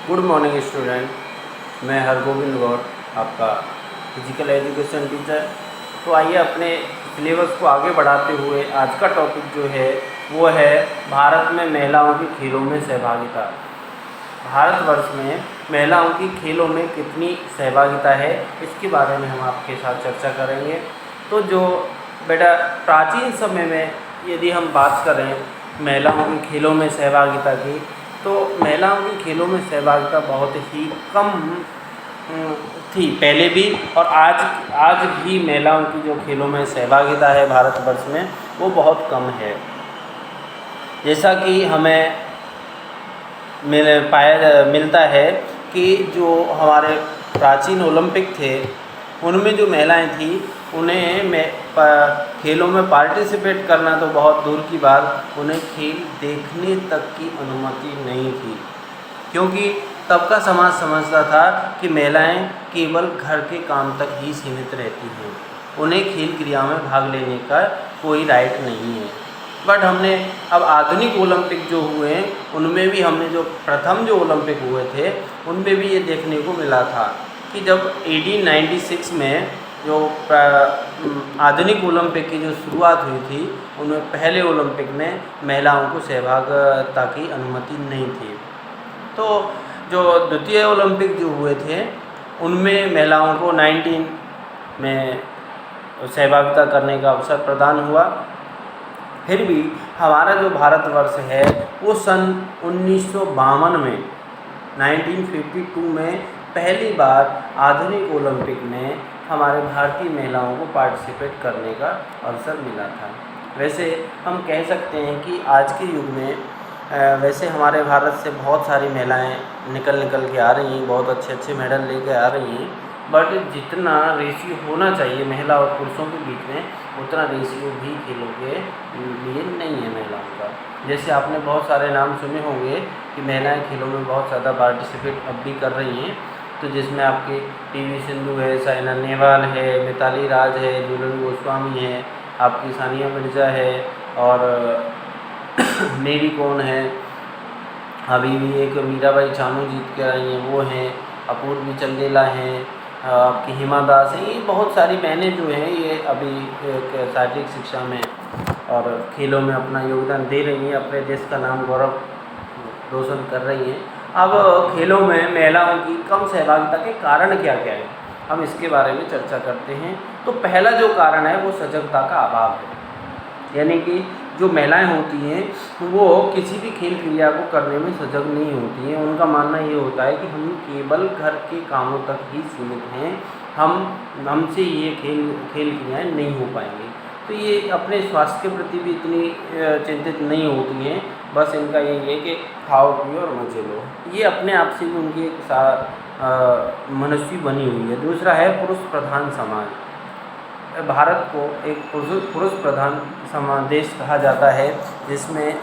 Good morning student, मैं हरगोविंद गौर, आपका physical education teacher. तो आइए अपने सिलेबस को आगे बढ़ाते हुए आज का टॉपिक जो है वो है भारत में महिलाओं की खेलों में सहभागिता। भारतवर्ष में महिलाओं की खेलों में कितनी सहभागिता है, इसके बारे में हम आपके साथ चर्चा करेंगे। तो जो बेटा प्राचीन समय में यदि हम बात करें महिलाओं की खेलों में सहभागिता की, तो महिलाओं की खेलों में सहभागिता बहुत ही कम थी पहले भी, और आज भी महिलाओं की जो खेलों में सहभागिता है भारतवर्ष में वो बहुत कम है। जैसा कि हमें मिलता है कि जो हमारे प्राचीन ओलंपिक थे उनमें जो महिलाएं थी उन्हें खेलों में पार्टिसिपेट करना तो बहुत दूर की बात, उन्हें खेल देखने तक की अनुमति नहीं थी, क्योंकि तब का समाज समझता था कि महिलाएं केवल घर के काम तक ही सीमित रहती हैं, उन्हें खेल क्रिया में भाग लेने का कोई राइट नहीं है। बट हमने अब आधुनिक ओलंपिक जो हुए हैं उनमें भी हमने जो प्रथम जो ओलंपिक हुए थे उनमें भी ये देखने को मिला था कि जब 1896 में जो आधुनिक ओलंपिक की जो शुरुआत हुई थी उनमें पहले ओलंपिक में महिलाओं को सहभागिता की अनुमति नहीं थी। तो जो द्वितीय ओलंपिक जो हुए थे उनमें महिलाओं को 19 में सहभागिता करने का अवसर प्रदान हुआ। फिर भी हमारा जो भारतवर्ष है वो सन 1952 में 1952 में पहली बार आधुनिक ओलंपिक में हमारे भारतीय महिलाओं को पार्टिसिपेट करने का अवसर मिला था। वैसे हम कह सकते हैं कि आज के युग में वैसे हमारे भारत से बहुत सारी महिलाएं निकल के आ रही हैं, बहुत अच्छे मेडल लेके आ रही हैं, बट जितना रेशियो होना चाहिए महिला और पुरुषों के बीच में उतना रेशियो भी खेलों के लिए नहीं है महिलाओं का। जैसे आपने बहुत सारे नाम सुने होंगे कि महिलाएं खेलों में बहुत ज़्यादा पार्टिसिपेट अब भी कर रही हैं, तो जिसमें आपके पीवी सिंधु है, साइना नेहवाल है, मिताली राज है, झूलन गोस्वामी है, आपकी सानिया मिर्ज़ा है, और मेरी कौन है, अभी भी एक मीराबाई चानू जीत के आई हैं वो हैं, अपूर्वी चंदेला हैं, आपकी हिमा दास हैं। ये बहुत सारी बहनें जो हैं ये अभी शारीरिक शिक्षा में और खेलों में अपना योगदान दे रही हैं, अपने देश का नाम गौरव रोशन कर रही हैं। अब खेलों में महिलाओं की कम सहभागिता के कारण क्या क्या है, हम इसके बारे में चर्चा करते हैं। तो पहला जो कारण है वो सजगता का अभाव है, यानी कि जो महिलाएं होती हैं वो किसी भी खेल क्रिया को करने में सजग नहीं होती हैं। उनका मानना ये होता है कि हम केवल घर के कामों तक ही सीमित हैं, हमसे ये खेल क्रियाएँ नहीं हो पाएंगी। तो ये अपने स्वास्थ्य के प्रति भी इतनी चिंतित नहीं होती हैं, बस इनका ये है कि खाओ पियो और मजे लो, ये अपने आप से भी उनकी एक मनस्वी बनी हुई है। दूसरा है पुरुष प्रधान समाज। भारत को एक पुरुष प्रधान देश कहा जाता है, जिसमें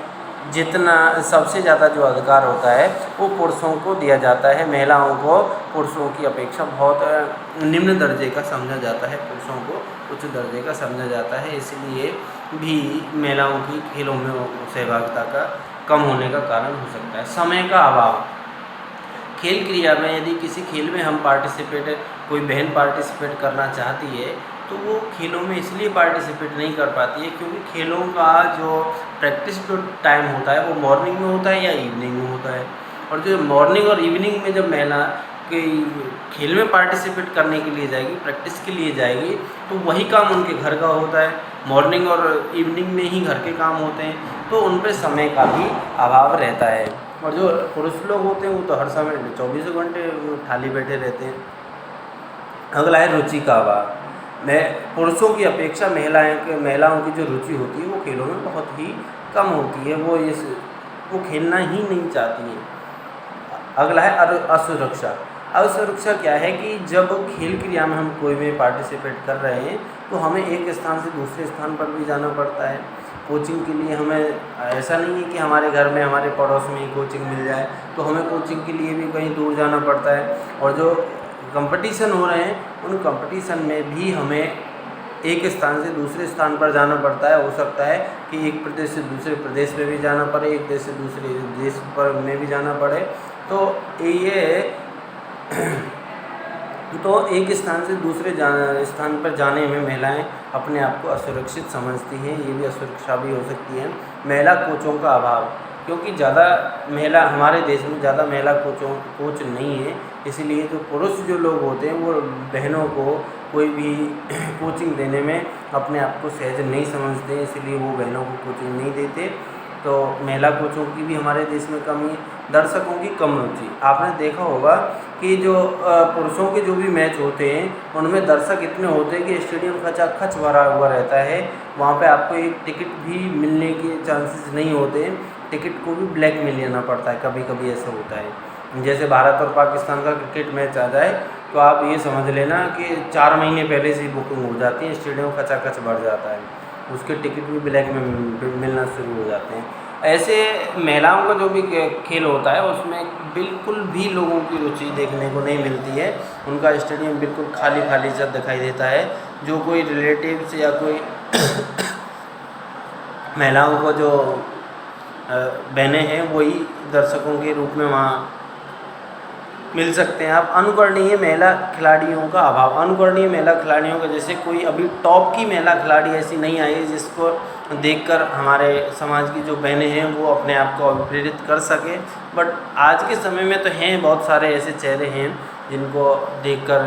जितना सबसे ज़्यादा जो अधिकार होता है वो पुरुषों को दिया जाता है। महिलाओं को पुरुषों की अपेक्षा बहुत निम्न दर्जे का समझा जाता है, पुरुषों को उच्च दर्जे का समझा जाता है। इसलिए भी महिलाओं की खेलों में सहभागिता का कम होने का कारण हो सकता है। समय का अभाव। खेल क्रिया में यदि किसी खेल में हम कोई बहन पार्टिसिपेट करना चाहती है तो वो खेलों में इसलिए पार्टिसिपेट नहीं कर पाती है क्योंकि खेलों का जो प्रैक्टिस जो टाइम होता है वो मॉर्निंग में होता है या इवनिंग में होता है। और जो मॉर्निंग और इवनिंग में जब महिला कोई खेल में पार्टिसिपेट करने के लिए जाएगी, प्रैक्टिस के लिए जाएगी, तो वही काम उनके घर का होता है। मॉर्निंग और इवनिंग में ही घर के काम होते हैं, तो उन पर समय का भी अभाव रहता है। और जो पुरुष लोग होते हैं वो तो हर समय 24 घंटे खाली बैठे रहते हैं। अगला है रुचि का अभाव। पुरुषों की अपेक्षा महिलाओं की जो रुचि होती है वो खेलों में बहुत ही कम होती है, वो खेलना ही नहीं चाहती हैं। अगला है असुरक्षा। असुरक्षा क्या है कि जब खेल क्रिया में हम कोई भी पार्टिसिपेट कर रहे हैं तो हमें एक स्थान से दूसरे स्थान पर भी जाना पड़ता है। कोचिंग के लिए हमें ऐसा नहीं है कि हमारे घर में हमारे पड़ोस में ही कोचिंग मिल जाए, तो हमें कोचिंग के लिए भी कहीं दूर जाना पड़ता है। और जो कंपटीशन हो रहे हैं उन कंपटीशन में भी हमें एक स्थान से दूसरे स्थान पर जाना पड़ता है। हो सकता है कि एक प्रदेश से दूसरे प्रदेश में भी जाना पड़े, एक देश से दूसरे देश पर में भी जाना पड़े, तो ये तो एक स्थान से दूसरे स्थान पर जाने में महिलाएं अपने आप को असुरक्षित समझती हैं। ये भी असुरक्षा भी हो सकती है। महिला कोचों का अभाव, क्योंकि ज़्यादा महिला हमारे देश में ज़्यादा महिला कोच नहीं है, इसलिए जो पुरुष जो लोग होते हैं वो बहनों को कोई भी कोचिंग देने में अपने आप को सहज नहीं समझते, इसलिए वो बहनों को कोचिंग नहीं देते। तो महिला कोचों की भी हमारे देश में कमी, दर्शकों की कम रुचि। आपने देखा होगा कि जो पुरुषों के जो भी मैच होते हैं उनमें दर्शक इतने होते हैं कि स्टेडियम खचाखच भरा हुआ रहता है। वहाँ पे आपको एक टिकट भी मिलने के चांसेस नहीं होते, टिकट को भी ब्लैक में लेना पड़ता है, कभी कभी ऐसा होता है। जैसे भारत और पाकिस्तान का क्रिकेट मैच आ जाए तो आप ये समझ लेना कि 4 महीने पहले से ही बुकिंग हो जाती है, स्टेडियम खचाखच भर जाता है, उसके टिकट भी ब्लैक में मिलना शुरू हो जाते हैं। ऐसे महिलाओं का जो भी खेल होता है उसमें बिल्कुल भी लोगों की रुचि देखने को नहीं मिलती है। उनका स्टेडियम बिल्कुल खाली खाली सा दिखाई देता है। जो कोई रिलेटिव्स या कोई महिलाओं को जो बहनें हैं वही दर्शकों के रूप में वहाँ मिल सकते हैं। आप अनुकरणीय महिला खिलाड़ियों का अभाव, अनुकरणीय महिला खिलाड़ियों का जैसे कोई अभी टॉप की महिला खिलाड़ी ऐसी नहीं आई है जिसको देखकर हमारे समाज की जो बहनें हैं वो अपने आप को अभिप्रेरित कर सके। बट आज के समय में तो हैं बहुत सारे ऐसे चेहरे हैं जिनको देखकर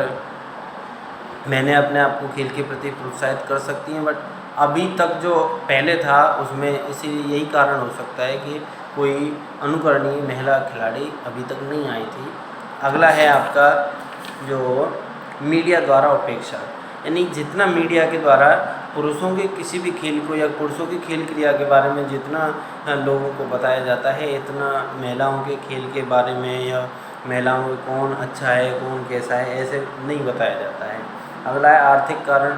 बहनें अपने आप को खेल के प्रति प्रोत्साहित कर सकती हैं। बट अभी तक जो पहले था उसमें इसीलिए यही कारण हो सकता है कि कोई अनुकरणीय महिला खिलाड़ी अभी तक नहीं आई थी। अगला है आपका जो मीडिया द्वारा उपेक्षा, यानी जितना मीडिया के द्वारा पुरुषों के किसी भी खेल को या पुरुषों की खेल क्रिया के बारे में जितना लोगों को बताया जाता है, इतना महिलाओं के खेल के बारे में या महिलाओं में कौन अच्छा है कौन कैसा है ऐसे नहीं बताया जाता है। अगला है आर्थिक कारण,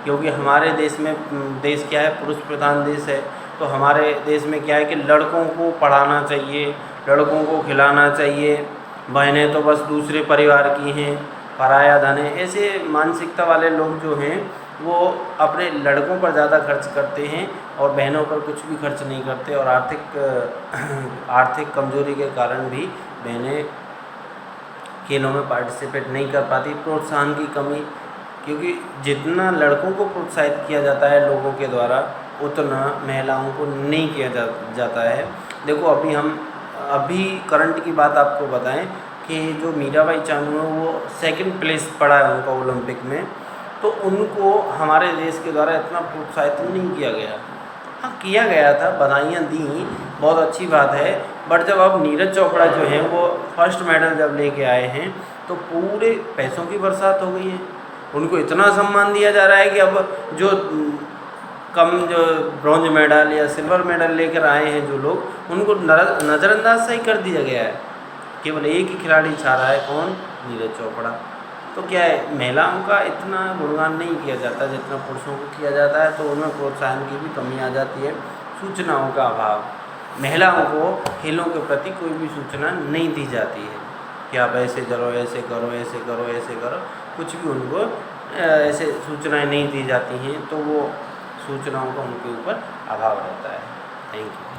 क्योंकि हमारे देश में देश क्या है, पुरुष प्रधान देश है। तो हमारे देश में क्या है कि लड़कों को पढ़ाना चाहिए, लड़कों को खिलाना चाहिए, बहनें तो बस दूसरे परिवार की हैं, पराया धन है। ऐसे मानसिकता वाले लोग जो हैं वो अपने लड़कों पर ज़्यादा खर्च करते हैं और बहनों पर कुछ भी खर्च नहीं करते। और आर्थिक कमजोरी के कारण भी बहनें खेलों में पार्टिसिपेट नहीं कर पाती। प्रोत्साहन की कमी, क्योंकि जितना लड़कों को प्रोत्साहित किया जाता है लोगों के द्वारा उतना महिलाओं को नहीं किया जाता है। देखो अभी करंट की बात आपको बताएं कि जो मीराबाई चानू है वो 2nd प्लेस पड़ा है उनका ओलंपिक में, तो उनको हमारे देश के द्वारा इतना प्रोत्साहित नहीं किया गया। हाँ किया गया था, बधाइयाँ दी, बहुत अच्छी बात है। बट जब अब नीरज चोपड़ा जो हैं वो 1st मेडल जब लेके आए हैं तो पूरे पैसों की बरसात हो गई है। उनको इतना सम्मान दिया जा रहा है कि अब जो जो ब्रॉन्ज मेडल या सिल्वर मेडल लेकर आए हैं जो लोग, उनको नज़रअंदाज सही कर दिया गया है। केवल एक ही खिलाड़ी छा रहा है, कौन? नीरज चोपड़ा। तो क्या है, महिलाओं का इतना गुणगान नहीं किया जाता जितना पुरुषों को किया जाता है, तो उनमें प्रोत्साहन की भी कमी आ जाती है। सूचनाओं का अभाव, महिलाओं को खेलों के प्रति कोई भी सूचना नहीं दी जाती है कि आप ऐसे करो ऐसे करो ऐसे करो ऐसे करो, कुछ भी उनको ऐसे सूचनाएं नहीं दी जाती हैं, तो वो सूचनाओं का उनके ऊपर अभाव रहता है। Thank you.